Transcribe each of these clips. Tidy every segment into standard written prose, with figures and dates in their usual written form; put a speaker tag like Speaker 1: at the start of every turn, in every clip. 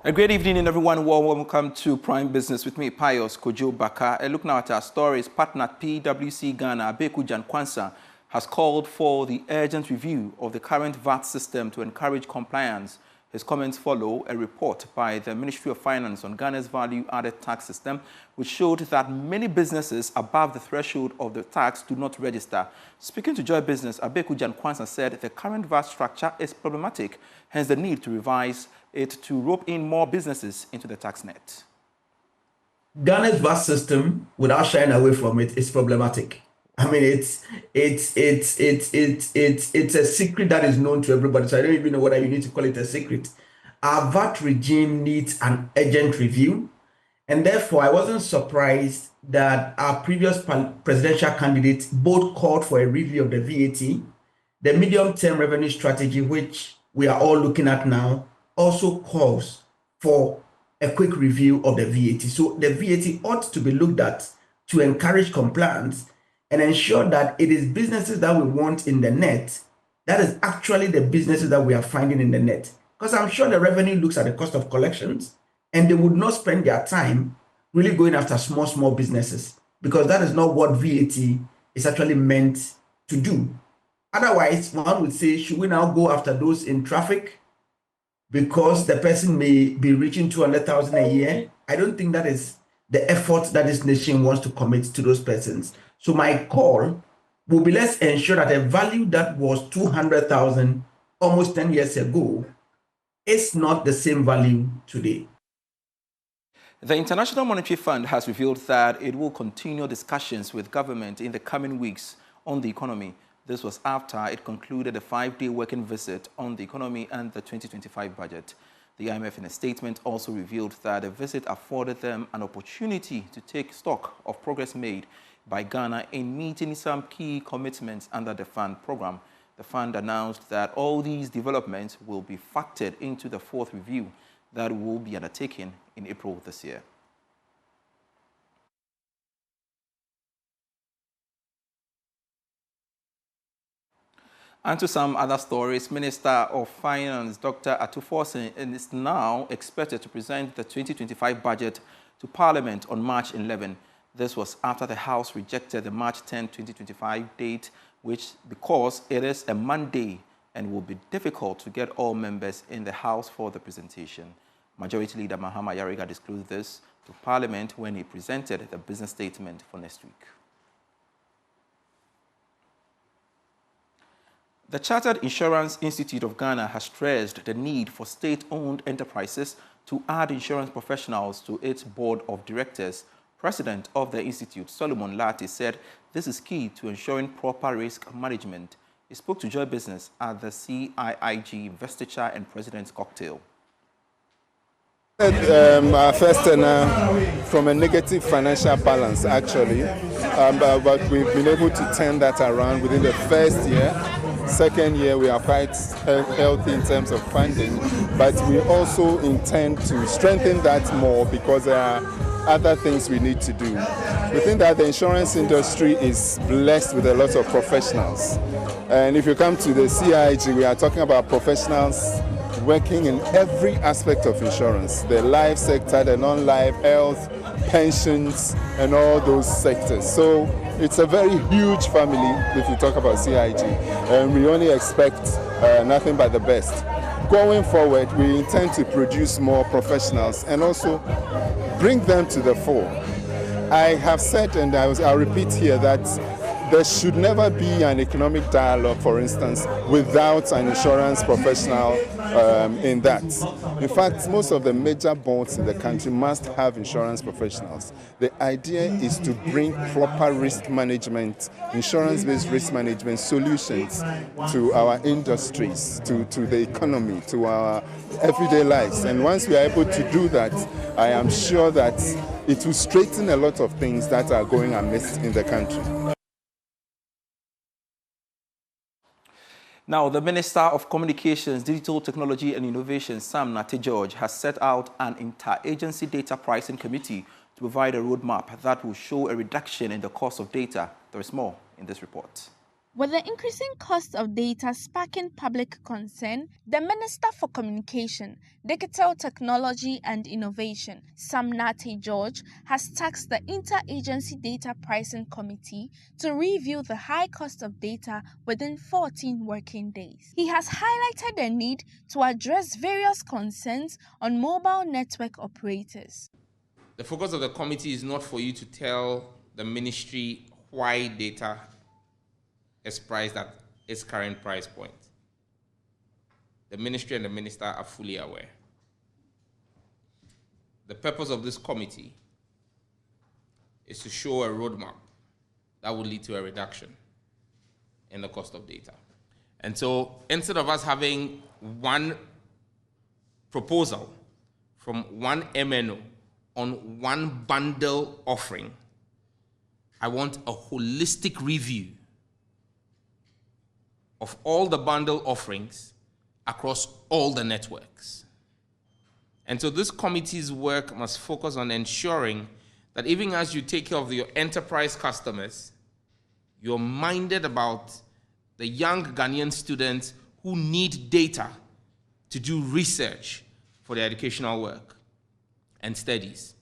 Speaker 1: A great evening, everyone. Welcome to Prime Business with me, Pius Kojo Baka. A look now at our stories. Partner at PwC Ghana, Abeku Jankwansa, has called for the urgent review of the current VAT system to encourage compliance. His comments follow a report by the Ministry of Finance on Ghana's value-added tax system, which showed that many businesses above the threshold of the tax do not register. Speaking to Joy Business, Abeku Jankwansa said the current VAT structure is problematic, hence the need to revise it to rope in more businesses into the tax net.
Speaker 2: Ghana's VAT system, without shying away from it, is problematic. I mean, it's a secret that is known to everybody. So I don't even know whether you need to call it a secret. Our VAT regime needs an urgent review, and therefore I wasn't surprised that our previous presidential candidates both called for a review of the VAT. The medium-term revenue strategy, which we are all looking at now, also calls for a quick review of the VAT. So the VAT ought to be looked at to encourage compliance and ensure that it is businesses that we want in the net that is actually the businesses that we are finding in the net. Because I'm sure the revenue looks at the cost of collections and they would not spend their time really going after small businesses, because that is not what VAT is actually meant to do. Otherwise, one would say, should we now go after those in traffic because the person may be reaching 200,000 a year? I don't think that is the effort that this nation wants to commit to those persons. So my call will be, let's ensure that a value that was 200,000 almost 10 years ago is not the same value today.
Speaker 1: The International Monetary Fund has revealed that it will continue discussions with government in the coming weeks on the economy. This was after it concluded a 5-day working visit on the economy and the 2025 budget. The IMF, in a statement, also revealed that the visit afforded them an opportunity to take stock of progress made by Ghana in meeting some key commitments under the fund program. The fund announced that all these developments will be factored into the fourth review that will be undertaken in April this year. And to some other stories, Minister of Finance, Dr. Atuforsen, is now expected to present the 2025 budget to Parliament on March 11. This was after the House rejected the March 10, 2025 date, because it is a Monday and will be difficult to get all members in the House for the presentation. Majority Leader Mahama Yariga disclosed this to Parliament when he presented the business statement for next week. The Chartered Insurance Institute of Ghana has stressed the need for state-owned enterprises to add insurance professionals to its board of directors. President of the institute, Solomon Lati, said this is key to ensuring proper risk management. He spoke to Joy Business at the CIIG Investiture and President's Cocktail.
Speaker 3: First, from a negative financial balance, actually, but we've been able to turn that around within the first year. Second year, we are quite healthy in terms of funding, but we also intend to strengthen that more because there are other things we need to do. We think that the insurance industry is blessed with a lot of professionals. And if you come to the CIG, we are talking about professionals working in every aspect of insurance, the life sector, the non-life, health, pensions, and all those sectors. So it's a very huge family if you talk about CIG, and we only expect nothing but the best. Going forward, we intend to produce more professionals and also bring them to the fore. I have said, and I'll repeat here, that there should never be an economic dialogue, for instance, without an insurance professional in that. In fact, most of the major boards in the country must have insurance professionals. The idea is to bring proper risk management, insurance-based risk management solutions to our industries, to the economy, to our everyday lives. And once we are able to do that, I am sure that it will straighten a lot of things that are going amiss in the country.
Speaker 1: Now, the Minister of Communications, Digital Technology and Innovation, Sam Nate George, has set out an interagency data pricing committee to provide a roadmap that will show a reduction in the cost of data. There is more in this report.
Speaker 4: With the increasing cost of data sparking public concern, the Minister for Communication, Digital Technology and Innovation, Sam Nate George, has tasked the Interagency Data Pricing Committee to review the high cost of data within 14 working days. He has highlighted the need to address various concerns on mobile network operators.
Speaker 5: The focus of the committee is not for you to tell the ministry why data is priced at its current price point. The ministry and the minister are fully aware. The purpose of this committee is to show a roadmap that will lead to a reduction in the cost of data. And so instead of us having one proposal from one MNO on one bundle offering, I want a holistic review of all the bundle offerings across all the networks. And so this committee's work must focus on ensuring that even as you take care of your enterprise customers, you're minded about the young Ghanaian students who need data to do research for their educational work and studies.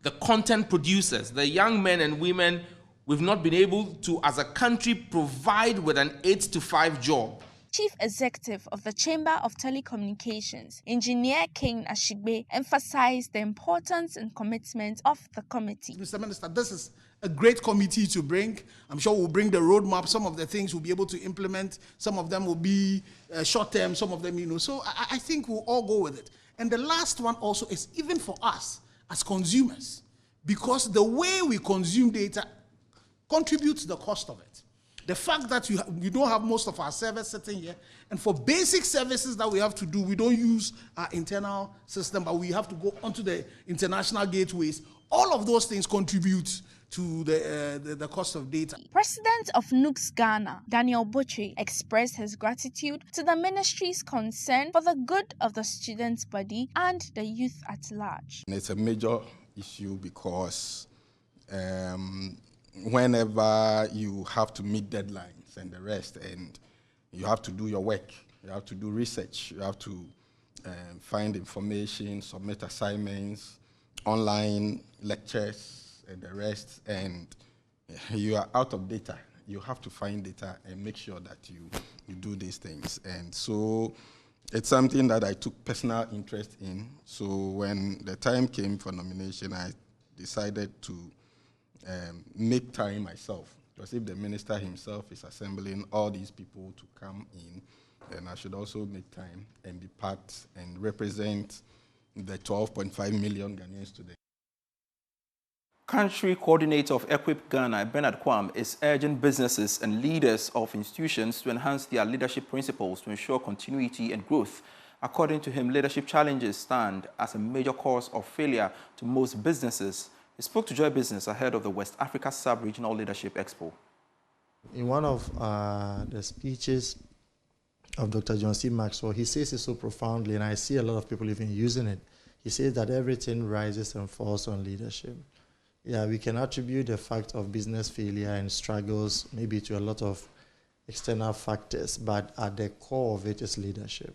Speaker 5: The content producers, the young men and women we've not been able to, as a country, provide with an 8-to-5 job.
Speaker 4: Chief Executive of the Chamber of Telecommunications, Engineer King Ashigbe, emphasized the importance and commitment of the committee.
Speaker 6: Mr. Minister, this is a great committee to bring. I'm sure we'll bring the roadmap. Some of the things we'll be able to implement. Some of them will be short-term, some of them, So I think we'll all go with it. And the last one also is even for us as consumers, because the way we consume data contributes to the cost of it. The fact that you don't have most of our servers sitting here, and for basic services that we have to do, we don't use our internal system, but we have to go onto the international gateways. All of those things contribute to the cost of data.
Speaker 4: President of NUCS Ghana, Daniel Butchie, expressed his gratitude to the ministry's concern for the good of the students' body and the youth at large.
Speaker 3: And it's a major issue because whenever you have to meet deadlines and the rest, and you have to do your work, you have to do research, you have to find information, submit assignments, online lectures, and the rest, and you are out of data. You have to find data and make sure that you do these things. And so it's something that I took personal interest in. So when the time came for nomination, I decided to make time myself. Because if the minister himself is assembling all these people to come in, then I should also make time and be part and represent the 12.5 million Ghanaians today.
Speaker 1: Country Coordinator of Equip Ghana, Bernard Kwam, is urging businesses and leaders of institutions to enhance their leadership principles to ensure continuity and growth. According to him, leadership challenges stand as a major cause of failure to most businesses. He spoke to Joy Business ahead of the West Africa Sub-Regional Leadership Expo.
Speaker 7: In one of the speeches of Dr. John C. Maxwell, he says it so profoundly, and I see a lot of people even using it. He says that everything rises and falls on leadership. Yeah, we can attribute the fact of business failure and struggles maybe to a lot of external factors, but at the core of it is leadership.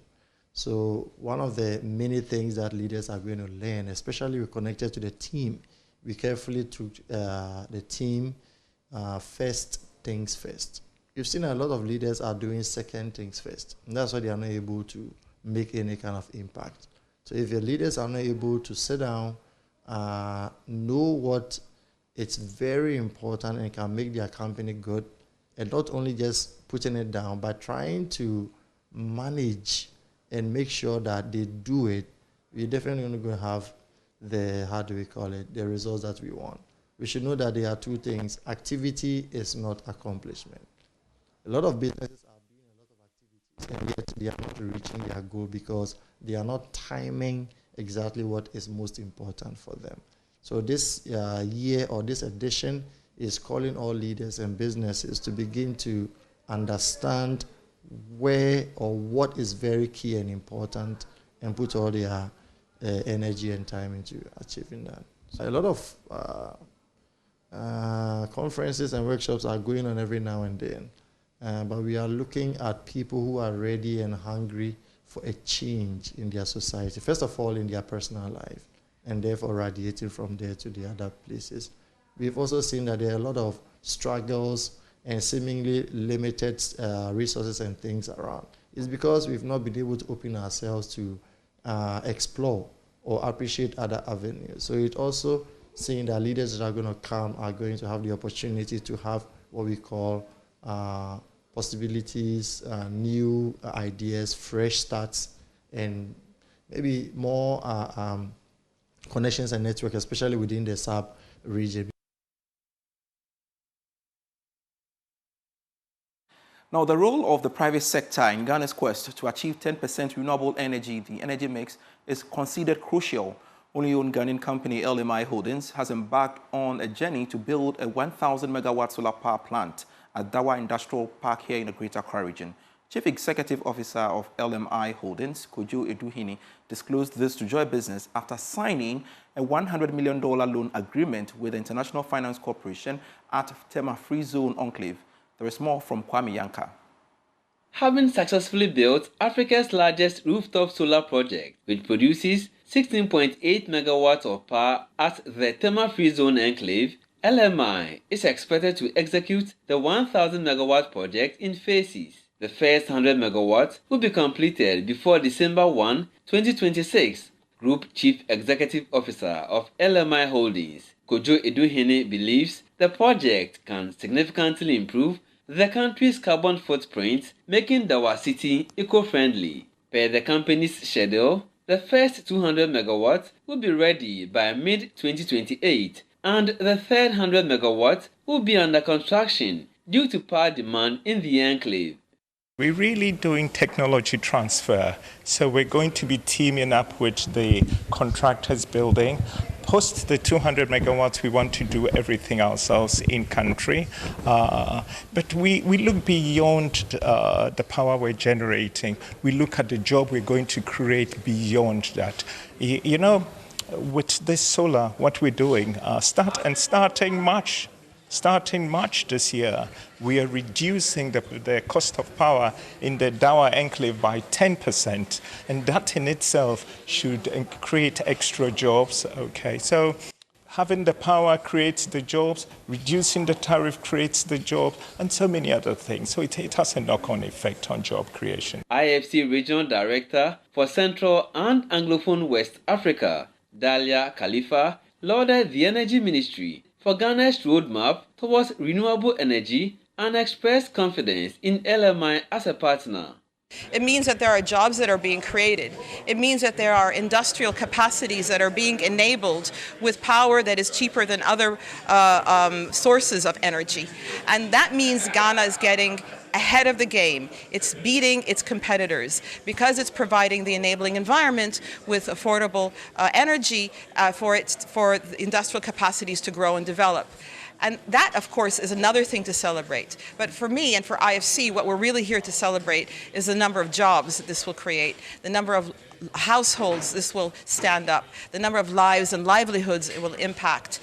Speaker 7: So one of the many things that leaders are going to learn, especially connected to the team, we carefully took the team first things first. You've seen a lot of leaders are doing second things first, and that's why they are not able to make any kind of impact. So if your leaders are not able to sit down, know what it's very important and can make their company good, and not only just putting it down, but trying to manage and make sure that they do it, we're definitely going to have the, how do we call it, the results that we want. We should know that there are two things. Activity is not accomplishment. A lot of businesses are doing a lot of activities, and yet they are not reaching their goal because they are not timing exactly what is most important for them. So this year or this edition is calling all leaders and businesses to begin to understand where or what is very key and important and put all their energy and time into achieving that. So a lot of conferences and workshops are going on every now and then. but we are looking at people who are ready and hungry for a change in their society. First of all, in their personal life, and therefore radiating from there to the other places. We've also seen that there are a lot of struggles and seemingly limited resources and things around. It's because we've not been able to open ourselves to explore or appreciate other avenues. So it also seeing that leaders that are going to come are going to have the opportunity to have what we call possibilities, new ideas, fresh starts, and maybe more connections and network, especially within the sub-region.
Speaker 1: Now, the role of the private sector in Ghana's quest to achieve 10% renewable energy, the energy mix, is considered crucial. Only owned Ghanaian company LMI Holdings has embarked on a journey to build a 1,000 megawatt solar power plant at Dawa Industrial Park here in the Greater Accra region. Chief Executive Officer of LMI Holdings, Kojo Eduhini, disclosed this to Joy Business after signing a $100 million loan agreement with the International Finance Corporation at Tema Free Zone Enclave. There is more from Kwame Yanka.
Speaker 8: Having successfully built Africa's largest rooftop solar project, which produces 16.8 megawatts of power at the Tema Free Zone Enclave, LMI is expected to execute the 1,000 megawatt project in phases. The first 100 megawatts will be completed before December 1, 2026. Group Chief Executive Officer of LMI Holdings, Kojo Eduhini, believes the project can significantly improve the country's carbon footprint, making Dawa City eco-friendly. Per the company's schedule, the first 200 megawatts will be ready by mid-2028, and the third 100 megawatts will be under construction due to power demand in the enclave.
Speaker 9: We're really doing technology transfer, so we're going to be teaming up with the contractors building. Post the 200 megawatts, we want to do everything ourselves in country, but we look beyond the power we're generating. We look at the job we're going to create beyond that. You know, with this solar, what we're doing, starting March this year, we are reducing the cost of power in the Dawa enclave by 10%, and that in itself should create extra jobs. Okay, so having the power creates the jobs, reducing the tariff creates the job, and so many other things. So it has a knock-on effect on job creation.
Speaker 8: IFC Regional Director for Central and Anglophone West Africa, Dalia Khalifa, lauded the Energy Ministry for Ghana's roadmap towards renewable energy and expressed confidence in LMI as a partner.
Speaker 10: It means that there are jobs that are being created. It means that there are industrial capacities that are being enabled with power that is cheaper than other sources of energy. And that means Ghana is getting ahead of the game. It's beating its competitors because it's providing the enabling environment with affordable energy for industrial capacities to grow and develop. And that, of course, is another thing to celebrate. But for me and for IFC, what we're really here to celebrate is the number of jobs that this will create, the number of households this will stand up, the number of lives and livelihoods it will impact.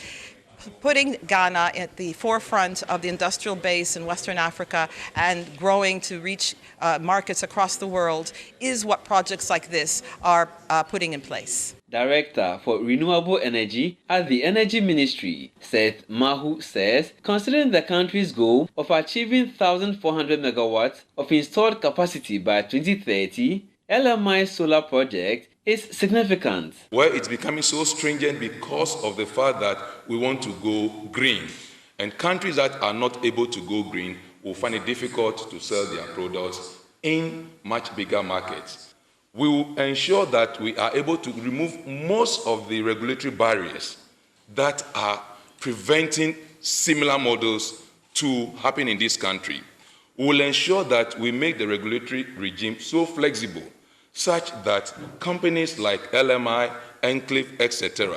Speaker 10: Putting Ghana at the forefront of the industrial base in Western Africa and growing to reach markets across the world is what projects like this are putting in place.
Speaker 8: Director for Renewable Energy at the Energy Ministry, Seth Mahu, says, considering the country's goal of achieving 1,400 megawatts of installed capacity by 2030, LMI's solar project is significant.
Speaker 11: Where it's becoming so stringent because of the fact that we want to go green. And countries that are not able to go green will find it difficult to sell their products in much bigger markets. We will ensure that we are able to remove most of the regulatory barriers that are preventing similar models to happen in this country. We will ensure that we make the regulatory regime so flexible such that companies like LMI, Enclave, etc.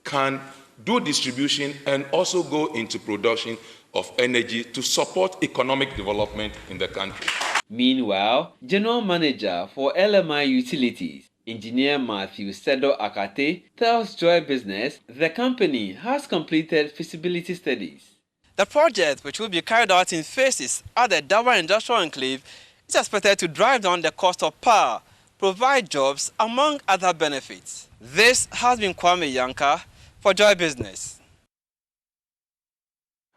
Speaker 11: can do distribution and also go into production of energy to support economic development in the country.
Speaker 8: Meanwhile, General Manager for LMI Utilities, Engineer Matthew Sedo Akate, tells Joy Business the company has completed feasibility studies.
Speaker 12: The project, which will be carried out in phases at the Dawa Industrial Enclave, is expected to drive down the cost of power, provide jobs, among other benefits. This has been Kwame Yanka for Joy Business.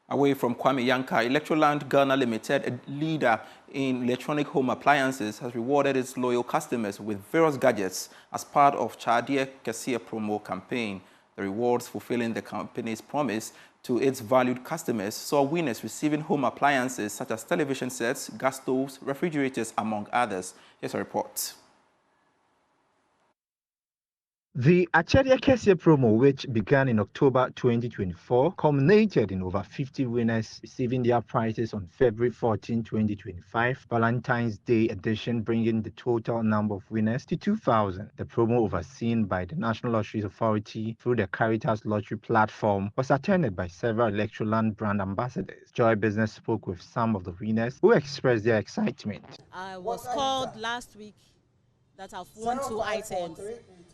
Speaker 1: Away from Kwame Yanka, Electroland Ghana Limited, a leader in electronic home appliances, has rewarded its loyal customers with various gadgets as part of Chadie Kesia promo campaign. The rewards fulfilling the company's promise to its valued customers saw winners receiving home appliances such as television sets, gas stoves, refrigerators, among others. Here's a report.
Speaker 13: The Achadia Kesia promo, which began in October 2024, culminated in over 50 winners receiving their prizes on February 14, 2025, Valentine's Day edition, bringing the total number of winners to 2,000. The promo, overseen by the National Lotteries Authority through the Caritas Lottery platform, was attended by several Electroland brand ambassadors. Joy Business spoke with some of the winners who expressed their excitement.
Speaker 14: I was called last week that I've won 2 items,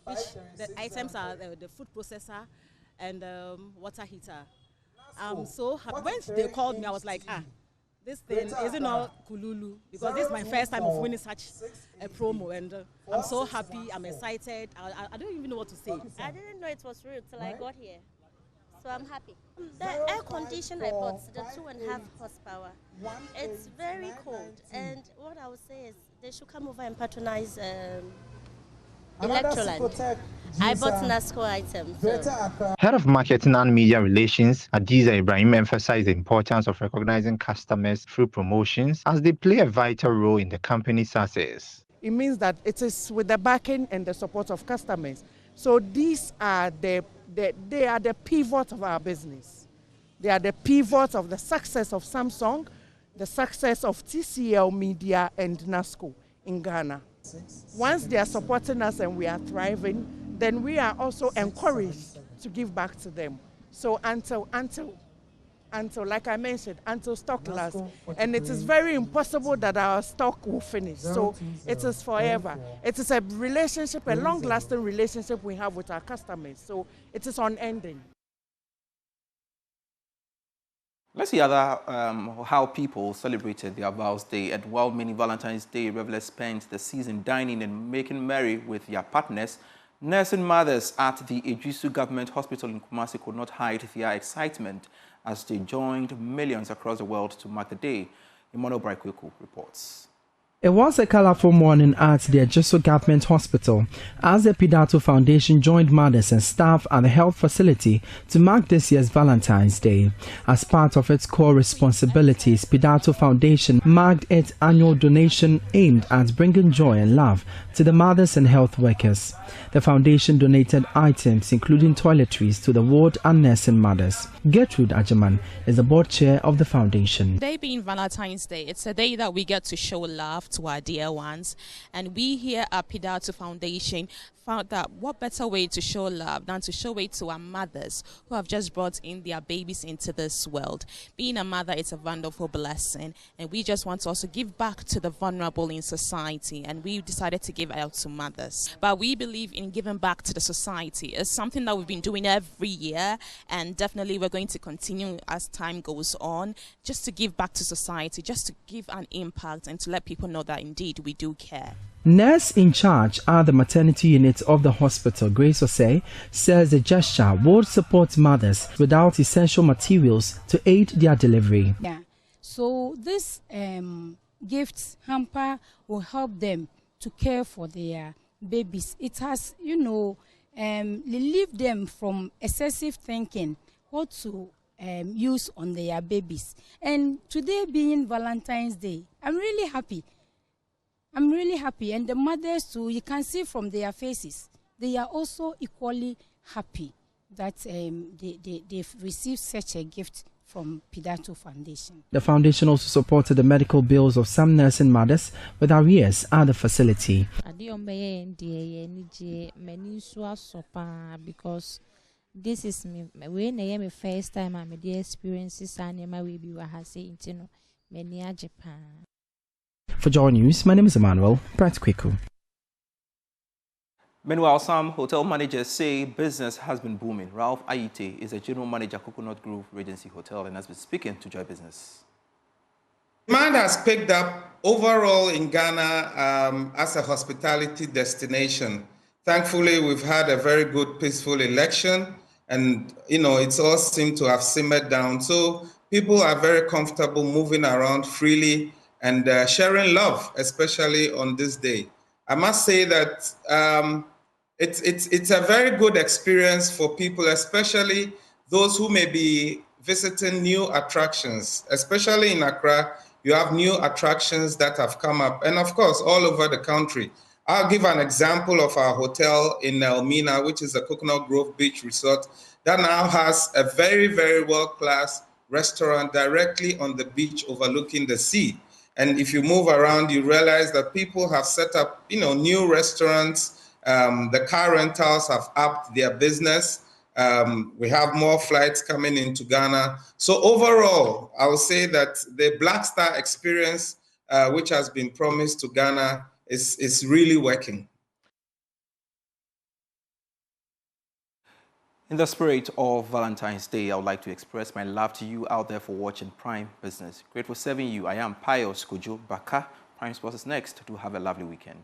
Speaker 14: which the items are the food processor and water heater. I'm so happy. When they called me, I was like, this thing isn't not Kululu, because this is my first time of winning such a promo, and I'm so happy, I'm excited. I don't even know what to say.
Speaker 15: I didn't know it was real till I got here, so I'm happy. The air conditioner I bought, the 2.5 horsepower, it's very cold, and what I would say is they should come over and patronize Electroland. I bought NASCO items. So.
Speaker 13: Head of Marketing and Media Relations, Adiza Ibrahim, emphasized the importance of recognizing customers through promotions as they play a vital role in the company's success.
Speaker 16: It means that it is with the backing and the support of customers. So these are they are the pivot of our business. They are the pivot of the success of Samsung, the success of TCL Media and NASCO in Ghana. Once they are supporting us and we are thriving, then we are also encouraged to give back to them. So until like I mentioned, until stock lasts, and it is very impossible that our stock will finish. So it is forever. It is a relationship, a long-lasting relationship we have with our customers. So it is unending.
Speaker 1: Let's see how people celebrated their vows day. And while many Valentine's Day revelers spent the season dining and making merry with their partners, nursing mothers at the Ejisu Government Hospital in Kumasi could not hide their excitement as they joined millions across the world to mark the day. Emmanuel Braikweku reports.
Speaker 17: It was a colorful morning at the Ejisu Government Hospital as the Pidato Foundation joined mothers and staff at the health facility to mark this year's Valentine's Day. As part of its core responsibilities, Pidato Foundation marked its annual donation aimed at bringing joy and love to the mothers and health workers. The foundation donated items including toiletries to the ward and nursing mothers. Gertrude Ajaman is the board chair of the foundation.
Speaker 18: Today being Valentine's Day, it's a day that we get to show love to our dear ones, and we here at Pidato Foundation found that what better way to show love than to show it to our mothers who have just brought in their babies into this world. Being a mother is a wonderful blessing, and we just want to also give back to the vulnerable in society, and we decided to give out to mothers. But we believe in giving back to the society. It's something that we've been doing every year, and definitely we're going to continue as time goes on, just to give back to society, just to give an impact and to let people know that indeed we do care.
Speaker 17: Nurse in charge at the maternity unit of the hospital, Grace Osei, says the gesture would support mothers without essential materials to aid their delivery.
Speaker 19: Yeah. So this gift hamper will help them to care for their babies. It has, relieved them from excessive thinking what to use on their babies. And today being Valentine's Day, I'm really happy. And the mothers too, you can see from their faces, they are also equally happy that they've received such a gift from Pidato Foundation.
Speaker 17: The foundation also supported the medical bills of some nursing mothers with arrears at the facility.
Speaker 20: Because this is my first time I'm experiences and Japan.
Speaker 17: For Joy News, my name is Emmanuel Braikweku.
Speaker 1: Meanwhile, some hotel managers say business has been booming. Ralph Ayite is a general manager, Coconut Grove Regency Hotel, and has been speaking to Joy Business.
Speaker 21: Demand has picked up overall in Ghana as a hospitality destination. Thankfully, we've had a very good, peaceful election, and it's all seemed to have simmered down. So people are very comfortable moving around freely and sharing love, especially on this day. I must say that it's a very good experience for people, especially those who may be visiting new attractions, especially in Accra. You have new attractions that have come up, and of course, all over the country. I'll give an example of our hotel in Elmina, which is a Coconut Grove Beach Resort, that now has a very, very world-class restaurant directly on the beach overlooking the sea. And if you move around, you realize that people have set up, new restaurants. The car rentals have upped their business. We have more flights coming into Ghana. So overall, I would say that the Black Star experience, which has been promised to Ghana, is really working.
Speaker 1: In the spirit of Valentine's Day, I would like to express my love to you out there for watching Prime Business. Great for serving you. I am Pius Kojo Baka. Prime Sports is next. Do have a lovely weekend.